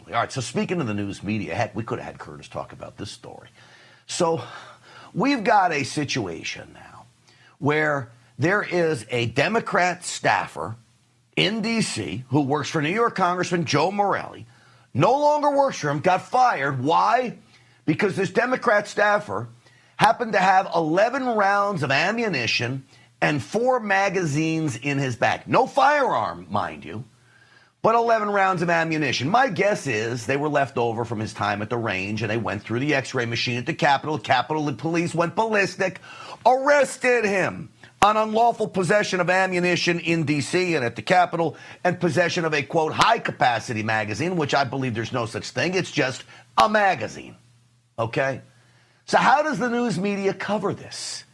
Absolutely. All right, so speaking of the news media, heck, we could have had Curtis talk about this story. So we've got a situation now where there is a Democrat staffer in D.C. who works for New York Congressman Joe Morelle, no longer works for him, got fired. Why? Because this Democrat staffer happened to have 11 rounds of ammunition and 4 magazines in his bag. No firearm, mind you, but 11 rounds of ammunition. My guess is they were left over from his time at the range, and they went through the X-ray machine at the Capitol. Capitol police went ballistic, arrested him on unlawful possession of ammunition in D.C. and at the Capitol, and possession of a, quote, high-capacity magazine, which I believe there's no such thing. It's just a magazine, okay? So how does the news media cover this?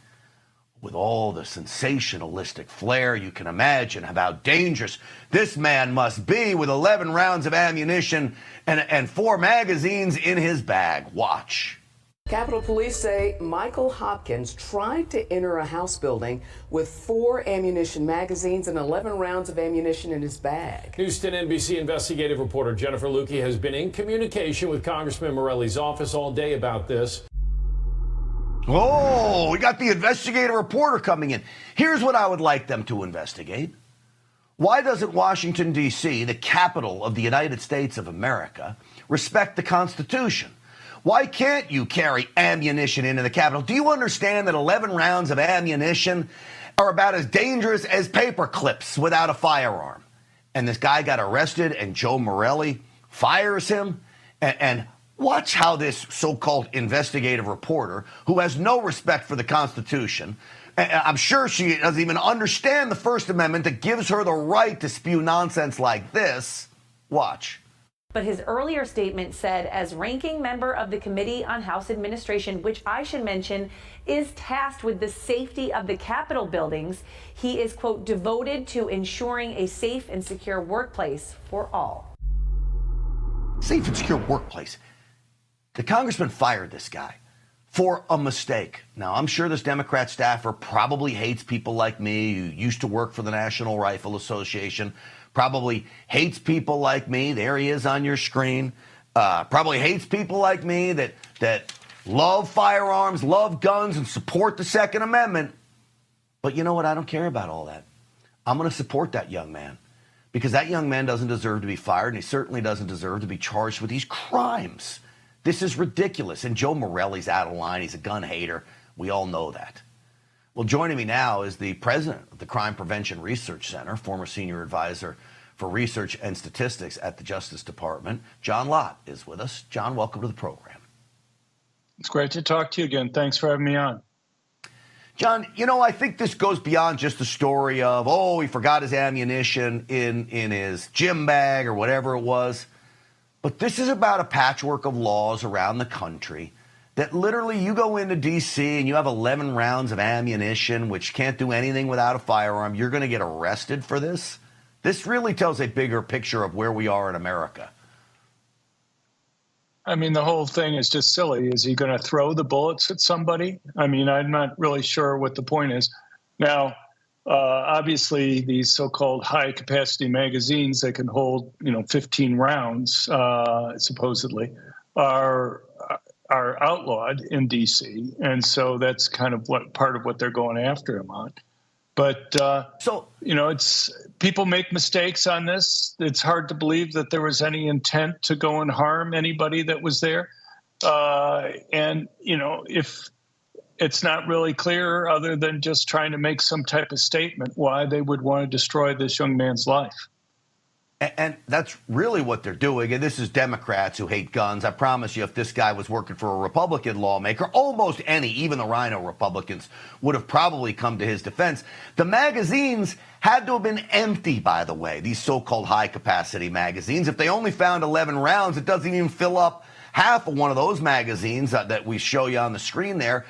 With all the sensationalistic flair you can imagine of how dangerous this man must be with 11 rounds of ammunition and 4 magazines in his bag. Watch. Capitol Police say Michael Hopkins tried to enter a house building with 4 ammunition magazines and 11 rounds of ammunition in his bag. News 10 NBC investigative reporter Jennifer Lukey has been in communication with Congressman Morelle's office all day about this. Oh, we got the investigative reporter coming in. Here's what I would like them to investigate. Why doesn't Washington, D.C., the capital of the United States of America, respect the Constitution? Why can't you carry ammunition into the Capitol? Do you understand that 11 rounds of ammunition are about as dangerous as paper clips without a firearm? And this guy got arrested, and Joe Morelle fires him. And watch how this so-called investigative reporter, who has no respect for the Constitution, and I'm sure she doesn't even understand the First Amendment that gives her the right to spew nonsense like this. Watch. But his earlier statement said, as ranking member of the Committee on House Administration, which I should mention is tasked with the safety of the Capitol buildings, he is, quote, devoted to ensuring a safe and secure workplace for all. Safe and secure workplace. The congressman fired this guy for a mistake. Now, I'm sure this Democrat staffer probably hates people like me who used to work for the National Rifle Association, probably hates people like me. There he is on your screen. Probably hates people like me that love firearms, love guns, and support the Second Amendment. But you know what? I don't care about all that. I'm going to support that young man because that young man doesn't deserve to be fired, and he certainly doesn't deserve to be charged with these crimes. This is ridiculous. And Joe Morelle's out of line. He's a gun hater. We all know that. Well, joining me now is the president of the Crime Prevention Research Center, former senior advisor for research and statistics at the Justice Department. John Lott is with us. John, welcome to the program. It's great to talk to you again. Thanks for having me on. John, you know, I think this goes beyond just the story of, oh, he forgot his ammunition in his gym bag or whatever it was. But this is about a patchwork of laws around the country that literally you go into D.C. and you have 11 rounds of ammunition, which can't do anything without a firearm. You're going to get arrested for this. This really tells a bigger picture of where we are in America. I mean, the whole thing is just silly. Is he going to throw the bullets at somebody? I mean, I'm not really sure what the point is. Now, obviously, these so-called high-capacity magazines that can hold, 15 rounds, supposedly, are outlawed in D.C., and so that's kind of part of what they're going after him on. But it's people make mistakes on this. It's hard to believe that there was any intent to go and harm anybody that was there, and if it's not really clear, other than just trying to make some type of statement, why they would want to destroy this young man's life. And that's really what they're doing. And this is Democrats who hate guns. I promise you, if this guy was working for a Republican lawmaker, almost any, even the Rhino Republicans, would have probably come to his defense. The magazines had to have been empty, by the way, these so-called high-capacity magazines. If they only found 11 rounds, it doesn't even fill up half of one of those magazines that we show you on the screen there.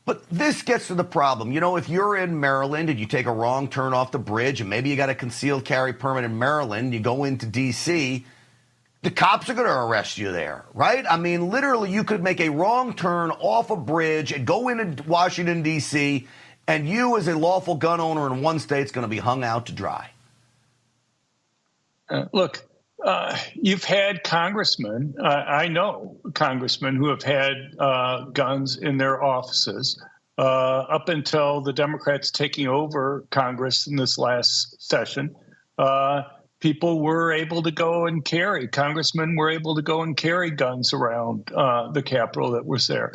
But this gets to the problem. If you're in Maryland and you take a wrong turn off the bridge and maybe you got a concealed carry permit in Maryland, you go into D.C., the cops are going to arrest you there, right? I mean, literally, you could make a wrong turn off a bridge and go into Washington, D.C., and you as a lawful gun owner in one state is going to be hung out to dry. Look, You've had congressmen, I know congressmen who have had guns in their offices up until the Democrats taking over Congress in this last session. People were able to go and carry, congressmen were able to go and carry guns around the Capitol that was there.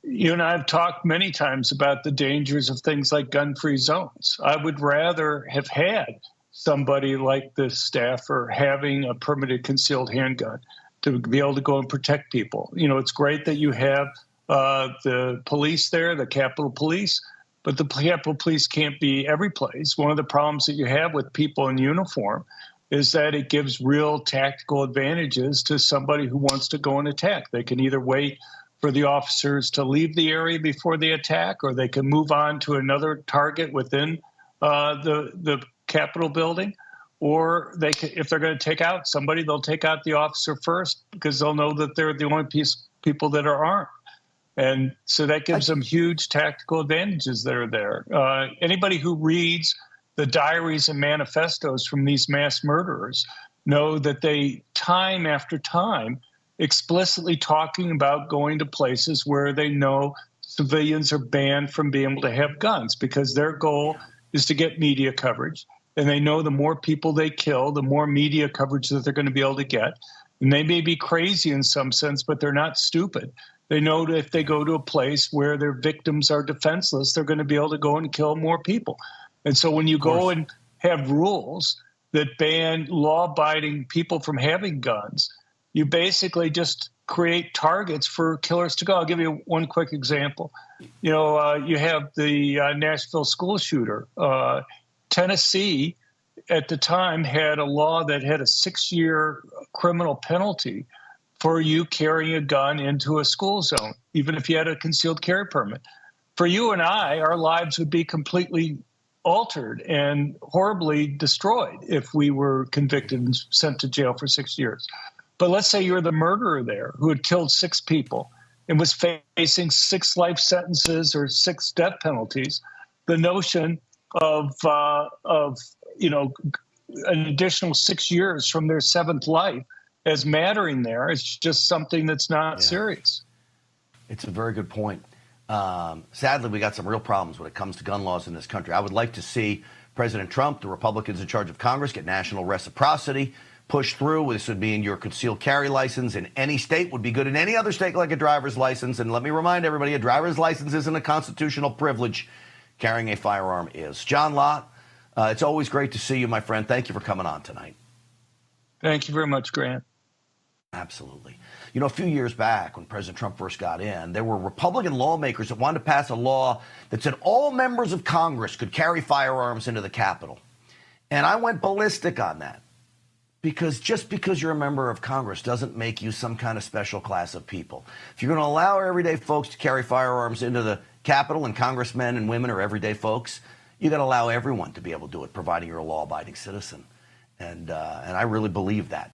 You and I have talked many times about the dangers of things like gun-free zones. I would rather have had somebody like this staffer having a permitted concealed handgun to be able to go and protect people. You know, it's great that you have the police there, the Capitol Police, but the Capitol Police can't be every place. One of the problems that you have with people in uniform is that it gives real tactical advantages to somebody who wants to go and attack. They can either wait for the officers to leave the area before they attack, or they can move on to another target within the Capitol building, or they can, if they're going to take out somebody, they'll take out the officer first because they'll know that they're the only people that are armed. And so that gives them huge tactical advantages that are there. Anybody who reads the diaries and manifestos from these mass murderers know that they, time after time, explicitly talking about going to places where they know civilians are banned from being able to have guns because their goal is to get media coverage. And they know the more people they kill, the more media coverage that they're going to be able to get. And they may be crazy in some sense, but they're not stupid. They know that if they go to a place where their victims are defenseless, they're going to be able to go and kill more people. And so when you go and have rules that ban law-abiding people from having guns, you basically just create targets for killers to go. I'll give you one quick example. You know, you have the Nashville school shooter. Tennessee, at the time, had a law that had a 6-year criminal penalty for you carrying a gun into a school zone, even if you had a concealed carry permit. For you and I, our lives would be completely altered and horribly destroyed if we were convicted and sent to jail for 6 years. But let's say you're the murderer there who had killed 6 people and was facing 6 life sentences or 6 death penalties. The notion of you know, an additional 6 years from their 7th life as mattering there is just something that's not serious. It's a very good point. Sadly, we got some real problems when it comes to gun laws in this country. I would like to see President Trump, the Republicans in charge of Congress, get national reciprocity pushed through. This would mean your concealed carry license in any state would be good in any other state like a driver's license. And let me remind everybody, a driver's license isn't a constitutional privilege. Carrying a firearm is. John Lott, it's always great to see you, my friend. Thank you for coming on tonight. Thank you very much, Grant. Absolutely. You know, a few years back when President Trump first got in, there were Republican lawmakers that wanted to pass a law that said all members of Congress could carry firearms into the Capitol. And I went ballistic on that because just because you're a member of Congress doesn't make you some kind of special class of people. If you're going to allow everyday folks to carry firearms into the Capitol, and congressmen and women are everyday folks, you got to allow everyone to be able to do it, providing you're a law-abiding citizen. And I really believe that.